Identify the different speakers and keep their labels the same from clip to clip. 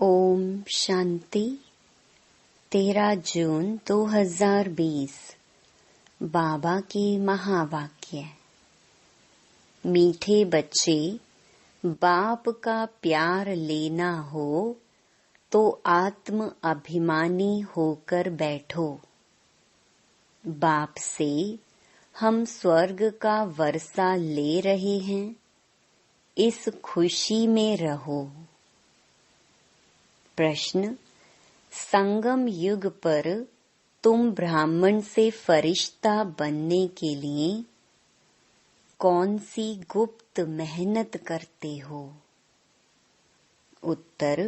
Speaker 1: ओम शांति। 13 जून 2020। बाबा के महावाक्य। मीठे बच्चे, बाप का प्यार लेना हो तो आत्म अभिमानी होकर बैठो। बाप से हम स्वर्ग का वर्षा ले रहे हैं, इस खुशी में रहो। प्रश्न: संगम युग पर तुम ब्राह्मण से फरिश्ता बनने के लिए कौन सी गुप्त मेहनत करते हो? उत्तर: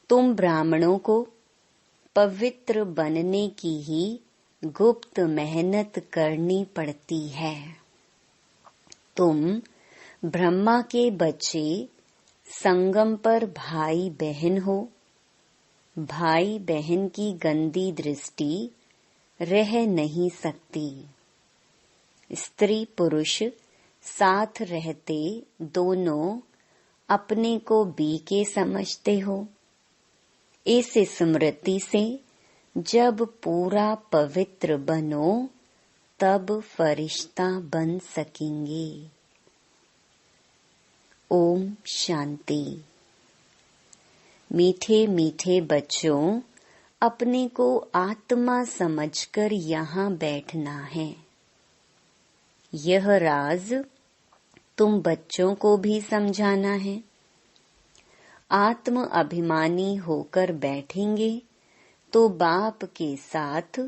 Speaker 1: तुम ब्राह्मणों को पवित्र बनने की ही गुप्त मेहनत करनी पड़ती है। तुम ब्रह्मा के बच्चे संगम पर भाई बहन हो। भाई बहन की गंदी दृष्टि रह नहीं सकती। स्त्री पुरुष साथ रहते दोनों अपने को बीके समझते हो। इस स्मृति से जब पूरा पवित्र बनो तब फरिश्ता बन सकेंगे। ओम शांति। मीठे मीठे बच्चों, अपने को आत्मा समझकर यहाँ बैठना है। यह राज तुम बच्चों को भी समझाना है। आत्म अभिमानी होकर बैठेंगे तो बाप के साथ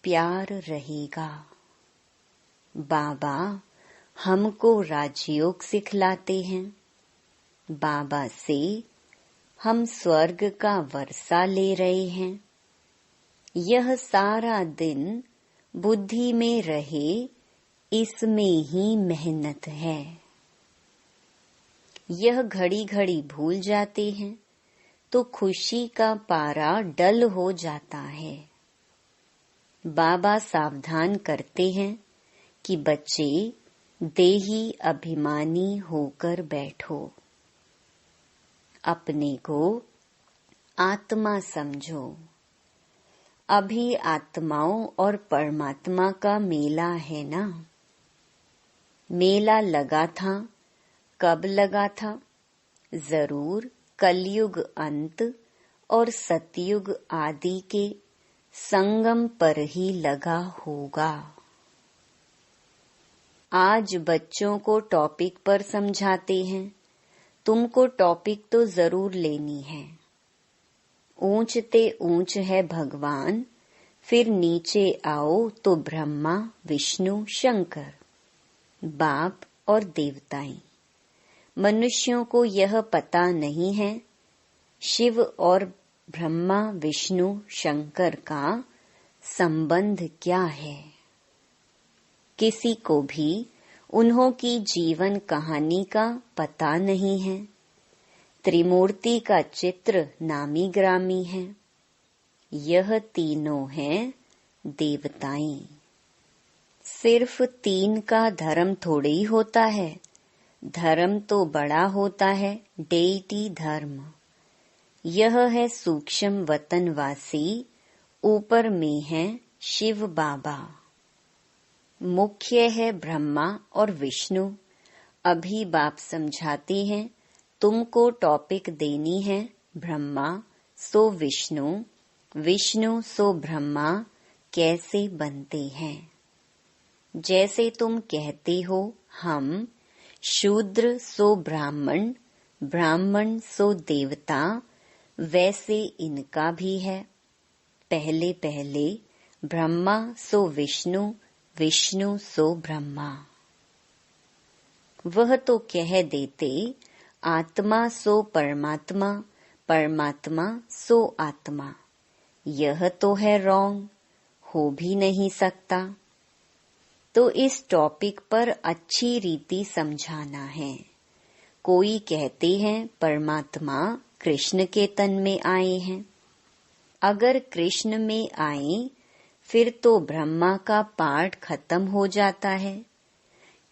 Speaker 1: प्यार रहेगा। बाबा हमको राजयोग सिखलाते हैं। बाबा से हम स्वर्ग का वर्षा ले रहे हैं। यह सारा दिन बुद्धि में रहे, इसमें ही मेहनत है। यह घड़ी घड़ी भूल जाते हैं तो खुशी का पारा डल हो जाता है। बाबा सावधान करते हैं कि बच्चे देही अभिमानी होकर बैठो। अपने को आत्मा समझो। अभी आत्माओं और परमात्मा का मेला है ना। मेला लगा था, कब लगा था? जरूर कलयुग अंत और सतयुग आदि के संगम पर ही लगा होगा। आज बच्चों को टॉपिक पर समझाते हैं। तुमको टॉपिक तो जरूर लेनी है। ऊंचते ऊंच है भगवान, फिर नीचे आओ तो ब्रह्मा विष्णु शंकर, बाप और देवताएं। मनुष्यों को यह पता नहीं है शिव और ब्रह्मा विष्णु शंकर का संबंध क्या है। किसी को भी उन्हों की जीवन कहानी का पता नहीं है। त्रिमूर्ति का चित्र नामी ग्रामी है। यह तीनों हैं देवताएं। सिर्फ 3 का धर्म थोड़े ही होता है। धर्म तो बड़ा होता है, डेइटी धर्म। यह है सूक्ष्म वतनवासी, ऊपर में है शिव बाबा। मुख्य है ब्रह्मा और विष्णु। अभी बाप समझाते हैं, तुमको टॉपिक देनी है ब्रह्मा सो विष्णु, विष्णु सो ब्रह्मा कैसे बनते हैं। जैसे तुम कहते हो हम शूद्र सो ब्राह्मण, ब्राह्मण सो देवता, वैसे इनका भी है। पहले पहले ब्रह्मा सो विष्णु, विष्णु सो ब्रह्मा। वह तो कह देते आत्मा सो परमात्मा, परमात्मा सो आत्मा। यह तो है रॉन्ग, हो भी नहीं सकता। तो इस टॉपिक पर अच्छी रीति समझाना है। कोई कहते हैं परमात्मा कृष्ण के तन में आए हैं। अगर कृष्ण में आए फिर तो ब्रह्मा का पाठ खत्म हो जाता है।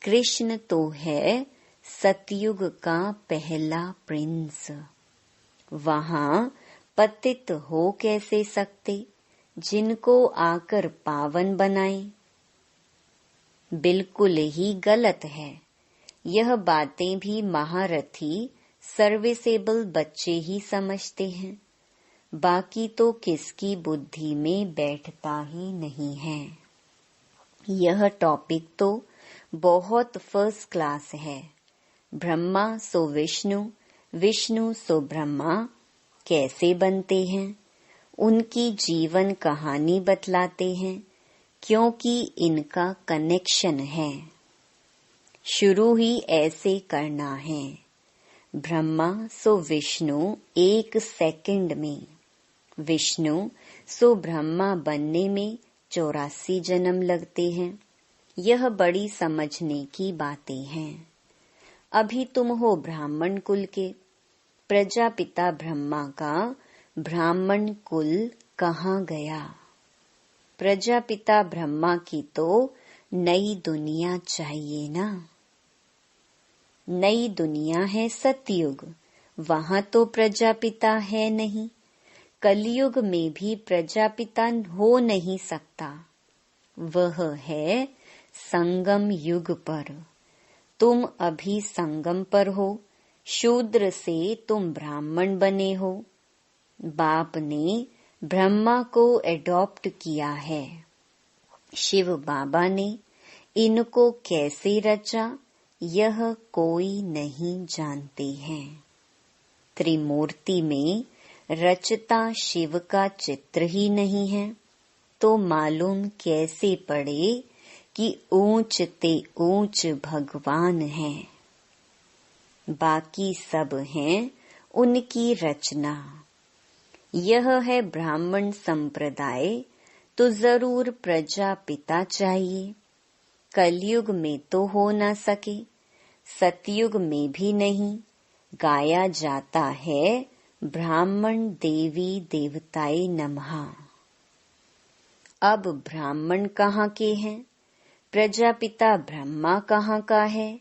Speaker 1: कृष्ण तो है सतयुग का पहला प्रिंस। वहां पतित हो कैसे सकते, जिनको आकर पावन बनाए। बिल्कुल ही गलत है। यह बातें भी महारथी सर्विसेबल बच्चे ही समझते हैं, बाकी तो किसकी बुद्धि में बैठता ही नहीं है। यह टॉपिक तो बहुत फर्स्ट क्लास है। ब्रह्मा सो विष्णु, विष्णु सो ब्रह्मा कैसे बनते हैं, उनकी जीवन कहानी बतलाते हैं, क्योंकि इनका कनेक्शन है। शुरू ही ऐसे करना है। ब्रह्मा सो विष्णु 1 सेकंड में, विष्णु सो ब्रह्मा बनने में 84 जन्म लगते हैं। यह बड़ी समझने की बातें हैं। अभी तुम हो ब्राह्मण कुल के। प्रजापिता ब्रह्मा का ब्राह्मण कुल कहाँ गया? प्रजापिता ब्रह्मा की तो नई दुनिया चाहिए ना। नई दुनिया है सतयुग, वहां तो प्रजापिता है नहीं। कलयुग में भी प्रजापिता हो नहीं सकता। वह है संगम युग पर। तुम अभी संगम पर हो। शूद्र से तुम ब्राह्मण बने हो। बाप ने ब्रह्मा को एडॉप्ट किया है। शिव बाबा ने इनको कैसे रचा, यह कोई नहीं जानते हैं। त्रिमूर्ति में रचता शिव का चित्र ही नहीं है, तो मालूम कैसे पड़े कि ऊंच ते ऊंच भगवान है। बाकी सब हैं उनकी रचना। यह है ब्राह्मण संप्रदाय, तो जरूर प्रजापिता चाहिए। कलयुग में तो हो न सके, सतयुग में भी नहीं। गाया जाता है ब्राह्मण देवी देवताय नमः। अब ब्राह्मण कहाँ के हैं? प्रजापिता ब्रह्मा कहाँ का है?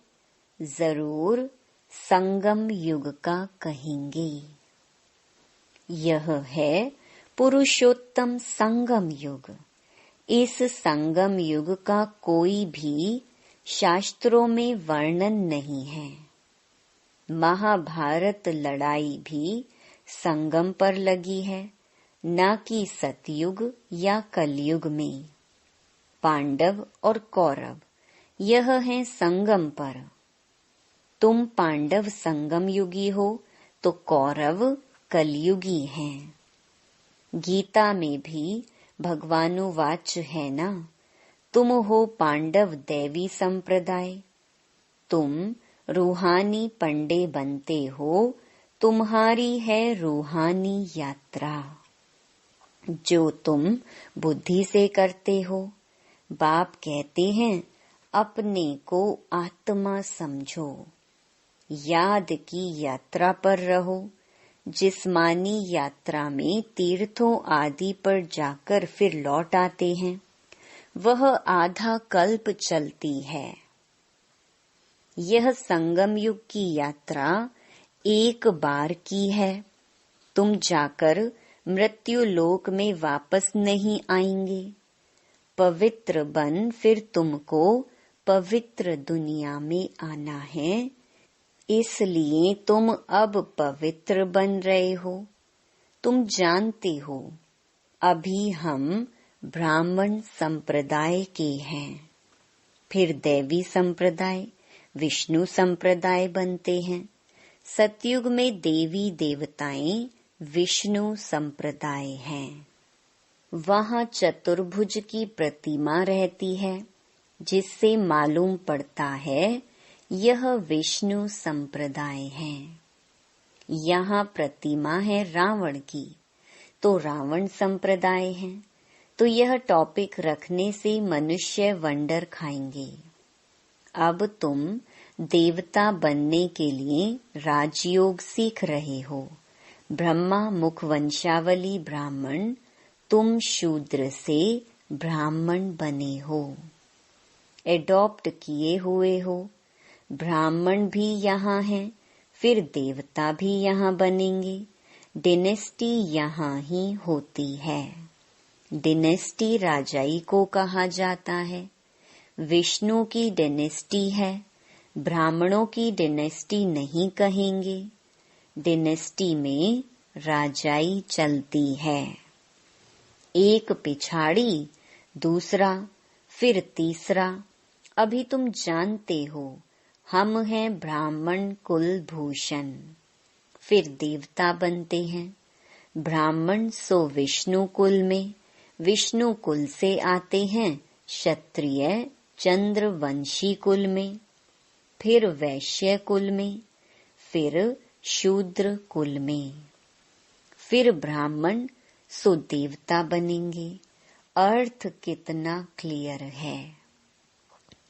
Speaker 1: जरूर संगम युग का कहेंगे। यह है पुरुषोत्तम संगम युग। इस संगम युग का कोई भी शास्त्रों में वर्णन नहीं है। महाभारत लड़ाई भी संगम पर लगी है, न कि सतयुग या कलयुग में। पांडव और कौरव यह है संगम पर। तुम पांडव संगम युगी हो तो कौरव कलयुगी हैं। गीता में भी भगवानुवाच है ना, तुम हो पांडव दैवी संप्रदाय। तुम रूहानी पंडे बनते हो, तुम्हारी है रूहानी यात्रा। जो तुम बुद्धि से करते हो। बाप कहते हैं अपने को आत्मा समझो, याद की यात्रा पर रहो। जिस्मानी यात्रा में तीर्थों आदि पर जाकर फिर लौट आते हैं, वह आधा कल्प चलती है। यह संगम युग की यात्रा एक बार की है। तुम जाकर मृत्यु लोक में वापस नहीं आएंगे। पवित्र बन फिर तुमको पवित्र दुनिया में आना है, इसलिए तुम अब पवित्र बन रहे हो। तुम जानते हो अभी हम ब्राह्मण संप्रदाय के हैं, फिर देवी संप्रदाय, विष्णु संप्रदाय बनते हैं। सतयुग में देवी देवताएं विष्णु संप्रदाय हैं। वहां चतुर्भुज की प्रतिमा रहती है, जिससे मालूम पड़ता है यह विष्णु संप्रदाय है। यहाँ प्रतिमा है रावण की, तो रावण संप्रदाय है। तो यह टॉपिक रखने से मनुष्य वंडर खाएंगे। अब तुम देवता बनने के लिए राजयोग सीख रहे हो। ब्रह्मा मुख वंशावली ब्राह्मण, तुम शूद्र से ब्राह्मण बने हो, एडॉप्ट किए हुए हो। ब्राह्मण भी यहाँ हैं, फिर देवता भी यहाँ बनेंगे। डिनेस्टी यहाँ ही होती है। डिनेस्टी राजाई को कहा जाता है। विष्णु की डिनेस्टी है, ब्राह्मणों की डिनेस्टी नहीं कहेंगे। डिनेस्टी में राजाई चलती है। एक पिछाड़ी, दूसरा, फिर तीसरा। अभी तुम जानते हो हम हैं ब्राह्मण कुल भूषण। फिर देवता बनते हैं। ब्राह्मण सो विष्णु कुल में, विष्णु कुल से आते हैं क्षत्रिय चंद्रवंशी कुल में, फिर वैश्य कुल में, फिर शूद्र कुल में, फिर ब्राह्मण सो देवता बनेंगे। अर्थ कितना क्लियर है।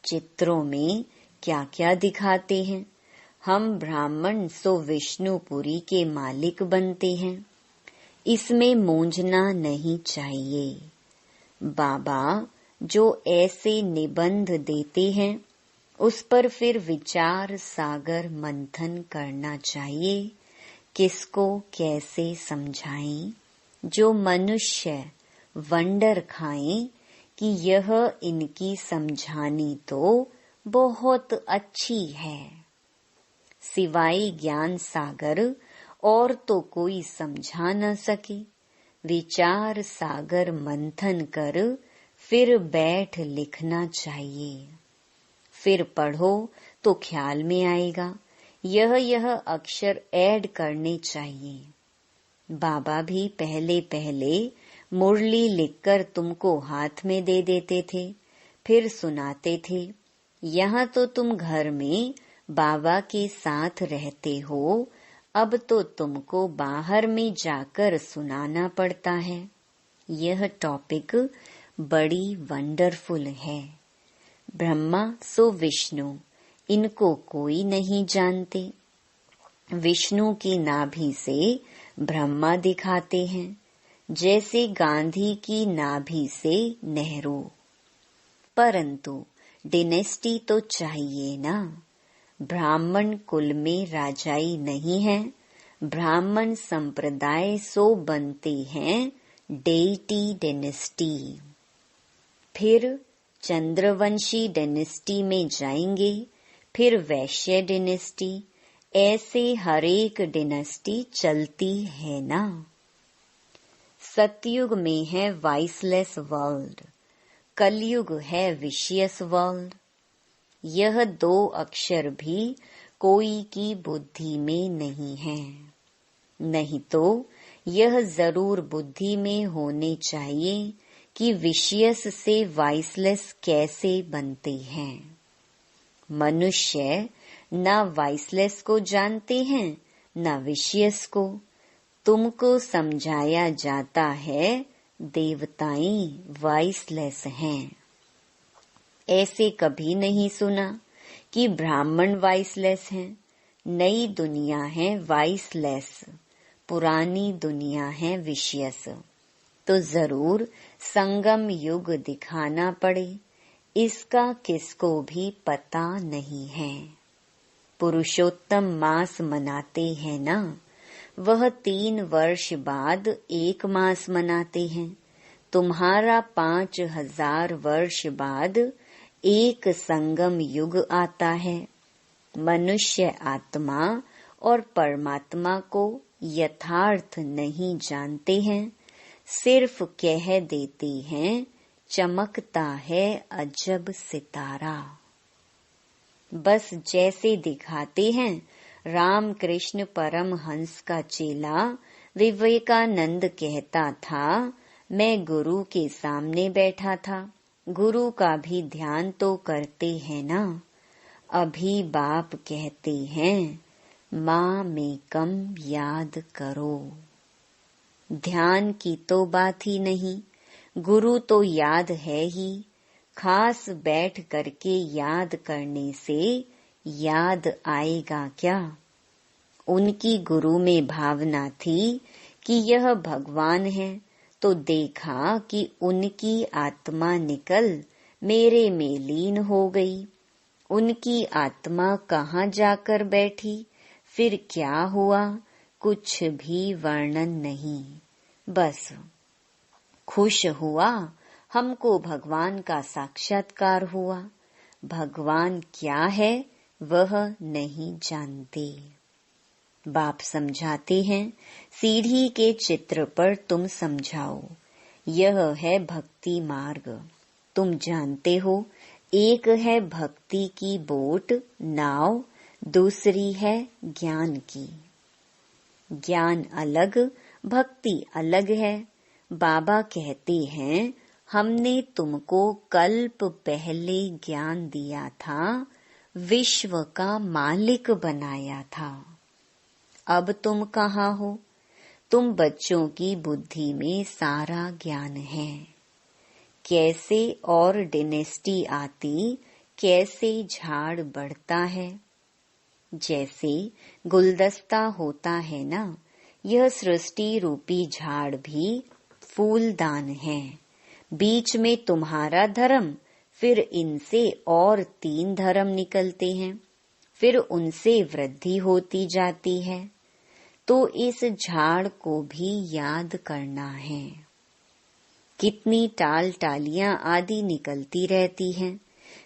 Speaker 1: चित्रों में क्या क्या दिखाते हैं। हम ब्राह्मण सो विष्णुपुरी के मालिक बनते हैं। इसमें मूंझना नहीं चाहिए। बाबा जो ऐसे निबंध देते हैं उस पर फिर विचार सागर मंथन करना चाहिए। किसको कैसे समझाएं। जो मनुष्य वंडर खाएं कि यह इनकी समझानी तो बहुत अच्छी है, सिवाय ज्ञान सागर और तो कोई समझा न सके। विचार सागर मंथन कर फिर बैठ लिखना चाहिए। फिर पढ़ो तो ख्याल में आएगा। यह अक्षर ऐड करने चाहिए। बाबा भी पहले पहले मुरली लिखकर तुमको हाथ में दे देते थे, फिर सुनाते थे। यहाँ तो तुम घर में बाबा के साथ रहते हो, अब तो तुमको बाहर में जाकर सुनाना पड़ता है। यह टॉपिक बड़ी वंडरफुल है। ब्रह्मा सो विष्णु, इनको कोई नहीं जानते। विष्णु की नाभि से ब्रह्मा दिखाते हैं, जैसे गांधी की नाभि से नेहरू। परंतु डिनेस्टी तो चाहिए ना। ब्राह्मण कुल में राजाई नहीं है। ब्राह्मण संप्रदाय सो बनते हैं डेटी डिनेस्टी। फिर चंद्रवंशी डिनेस्टी में जाएंगे, फिर वैश्य डिनेस्टी। ऐसे हरेक डिनेस्टी चलती है ना। सतयुग में है वाइसलेस वर्ल्ड, कलयुग है विशियस वर्ल्ड। यह दो अक्षर भी कोई की बुद्धि में नहीं है। नहीं तो यह जरूर बुद्धि में होने चाहिए कि विशियस से वाइसलेस कैसे बनते हैं। मनुष्य न वाइसलेस को जानते हैं न विशियस को। तुमको समझाया जाता है देवताएं वाइसलेस हैं। ऐसे कभी नहीं सुना कि ब्राह्मण वाइसलेस हैं। नई दुनिया है वाइसलेस, पुरानी दुनिया है विशियस। तो जरूर संगम युग दिखाना पड़े, इसका किसको भी पता नहीं है। पुरुषोत्तम मास मनाते हैं ना, वह 3 वर्ष बाद एक मास मनाते हैं। तुम्हारा 5000 वर्ष बाद एक संगम युग आता है। मनुष्य आत्मा और परमात्मा को यथार्थ नहीं जानते हैं, सिर्फ कह देते हैं चमकता है अजब सितारा। बस जैसे दिखाते हैं। रामकृष्ण परमहंस का चेला विवेकानंद कहता था, मैं गुरु के सामने बैठा था। गुरु का भी ध्यान तो करते हैं ना। अभी बाप कहते हैं, माँ में कम याद करो। ध्यान की तो बात ही नहीं, गुरु तो याद है ही। खास बैठ करके याद करने से याद आएगा क्या। उनकी गुरु में भावना थी कि यह भगवान है, तो देखा कि उनकी आत्मा निकल मेरे में लीन हो गई। उनकी आत्मा कहाँ जाकर बैठी, फिर क्या हुआ, कुछ भी वर्णन नहीं। बस खुश हुआ, हमको भगवान का साक्षात्कार हुआ। भगवान क्या है वह नहीं जानते। बाप समझाते हैं, सीढ़ी के चित्र पर तुम समझाओ, यह है भक्ति मार्ग। तुम जानते हो, एक है भक्ति की बोट नाव, दूसरी है ज्ञान की। ज्ञान अलग, भक्ति अलग है। बाबा कहते हैं, हमने तुमको कल्प पहले ज्ञान दिया था, विश्व का मालिक बनाया था। अब तुम कहाँ हो? तुम बच्चों की बुद्धि में सारा ज्ञान है। कैसे और डिनेस्टी आती, कैसे झाड़ बढ़ता है। जैसे गुलदस्ता होता है ना, यह सृष्टि रूपी झाड़ भी फूलदान है। बीच में तुम्हारा धर्म, फिर इनसे और 3 धर्म निकलते हैं, फिर उनसे वृद्धि होती जाती है। तो इस झाड़ को भी याद करना है। कितनी टाल टालियां आदि निकलती रहती हैं,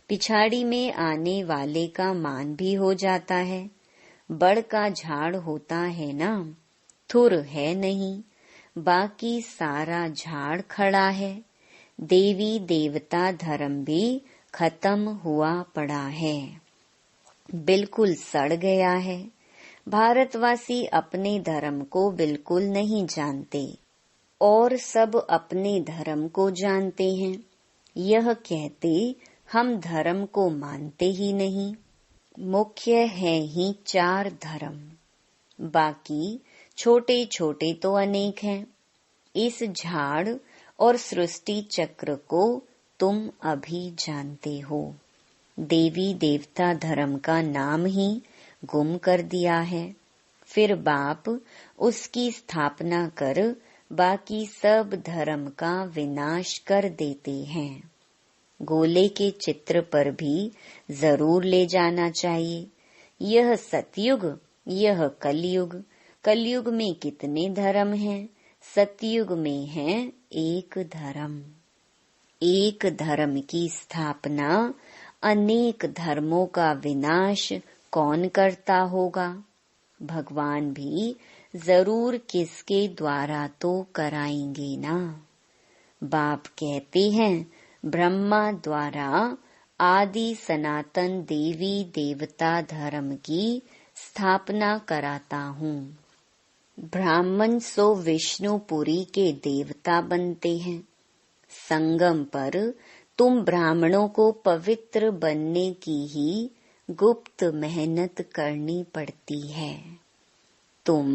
Speaker 1: पिछाड़ी में आने वाले का मान भी हो जाता है। बड़ का झाड़ होता है ना, थुर है नहीं, बाकी सारा झाड़ खड़ा है। देवी देवता धर्म भी खत्म हुआ पड़ा है, बिल्कुल सड़ गया है। भारतवासी अपने धर्म को बिल्कुल नहीं जानते और सब अपने धर्म को जानते हैं। यह कहते हम धर्म को मानते ही नहीं। मुख्य है ही 4 धर्म, बाकी छोटे छोटे तो अनेक हैं। इस झाड़ और सृष्टि चक्र को तुम अभी जानते हो। देवी देवता धर्म का नाम ही गुम कर दिया है। फिर बाप उसकी स्थापना कर बाकी सब धर्म का विनाश कर देते हैं। गोले के चित्र पर भी जरूर ले जाना चाहिए। यह सतयुग, यह कलयुग। कलयुग में कितने धर्म हैं? सतयुग में है एक धर्म। एक धर्म की स्थापना, अनेक धर्मों का विनाश कौन करता होगा? भगवान भी जरूर किसके द्वारा तो कराएंगे ना। बाप कहते हैं, ब्रह्मा द्वारा आदि सनातन देवी देवता धर्म की स्थापना कराता हूँ। ब्राह्मण सो विष्णुपुरी के देवता बनते हैं। संगम पर तुम ब्राह्मणों को पवित्र बनने की ही गुप्त मेहनत करनी पड़ती है। तुम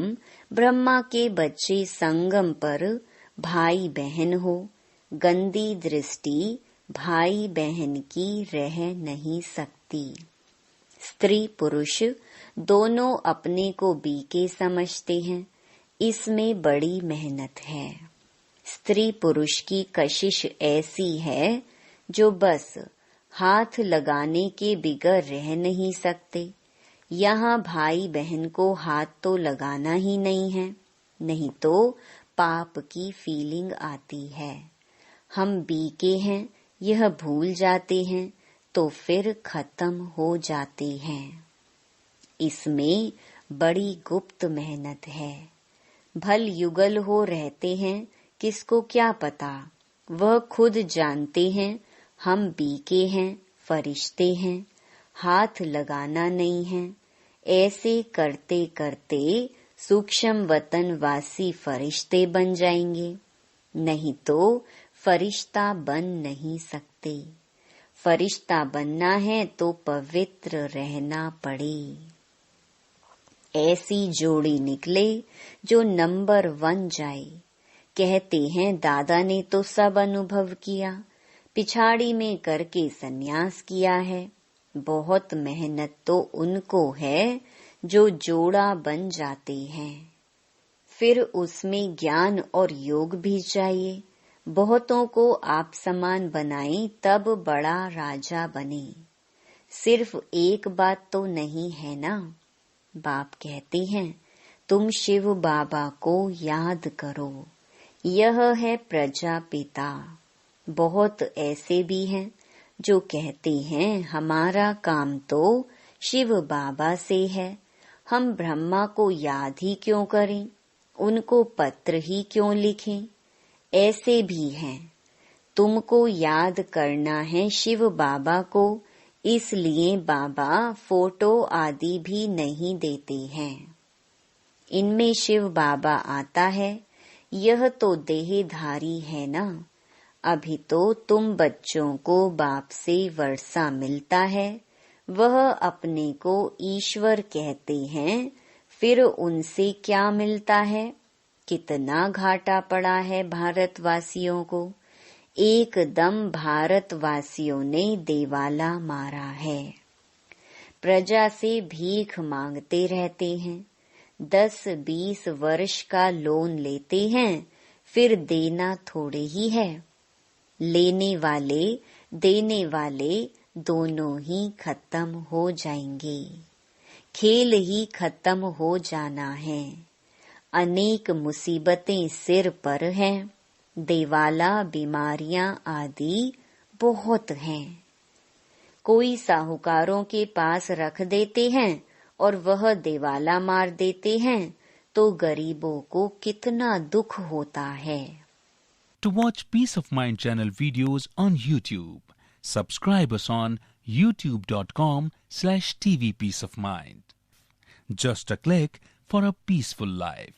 Speaker 1: ब्रह्मा के बच्चे संगम पर भाई बहन हो। गंदी दृष्टि भाई बहन की रह नहीं सकती। स्त्री पुरुष दोनों अपने को बीके समझते हैं, इसमें बड़ी मेहनत है। स्त्री पुरुष की कशिश ऐसी है जो बस हाथ लगाने के बिगर रह नहीं सकते। यहाँ भाई बहन को हाथ तो लगाना ही नहीं है, नहीं तो पाप की फीलिंग आती है। हम बीके हैं यह भूल जाते हैं तो फिर खत्म हो जाते हैं। इसमें बड़ी गुप्त मेहनत है। भल युगल हो रहते हैं, किसको क्या पता। वह खुद जानते हैं हम बीके हैं, फरिश्ते हैं, हाथ लगाना नहीं है। ऐसे करते करते सूक्ष्म वतन वासी फरिश्ते बन जाएंगे, नहीं तो फरिश्ता बन नहीं सकते। फरिश्ता बनना है तो पवित्र रहना पड़े। ऐसी जोड़ी निकले जो नंबर 1 जाए। कहते हैं दादा ने तो सब अनुभव किया, पिछाड़ी में करके सन्यास किया है। बहुत मेहनत तो उनको है जो जोड़ा बन जाते हैं। फिर उसमें ज्ञान और योग भी चाहिए। बहुतों को आप समान बनाएं तब बड़ा राजा बने। सिर्फ एक बात तो नहीं है ना। बाप कहते हैं तुम शिव बाबा को याद करो। यह है प्रजापिता। बहुत ऐसे भी हैं जो कहते हैं हमारा काम तो शिव बाबा से है, हम ब्रह्मा को याद ही क्यों करें, उनको पत्र ही क्यों लिखें। ऐसे भी हैं। तुमको याद करना है शिव बाबा को, इसलिए बाबा फोटो आदि भी नहीं देते हैं। इनमें शिव बाबा आता है, यह तो देहधारी है ना। अभी तो तुम बच्चों को बाप से वर्षा मिलता है, वह अपने को ईश्वर कहते हैं, फिर उनसे क्या मिलता है। कितना घाटा पड़ा है भारतवासियों को। एकदम भारतवासियों ने देवाला मारा है। प्रजा से भीख मांगते रहते हैं, 10-20 वर्ष का लोन लेते हैं, फिर देना थोड़े ही है। लेने वाले देने वाले दोनों ही खत्म हो जाएंगे। खेल ही खत्म हो जाना है। अनेक मुसीबतें सिर पर हैं, देवाला बीमारियां आदि बहुत हैं। कोई साहूकारों के पास रख देते हैं और वह देवाला मार देते हैं, तो गरीबों को कितना दुख होता है।
Speaker 2: To watch Peace of Mind channel videos on YouTube, subscribe us on youtube.com/tvpeaceofmind. Just a click for a peaceful life.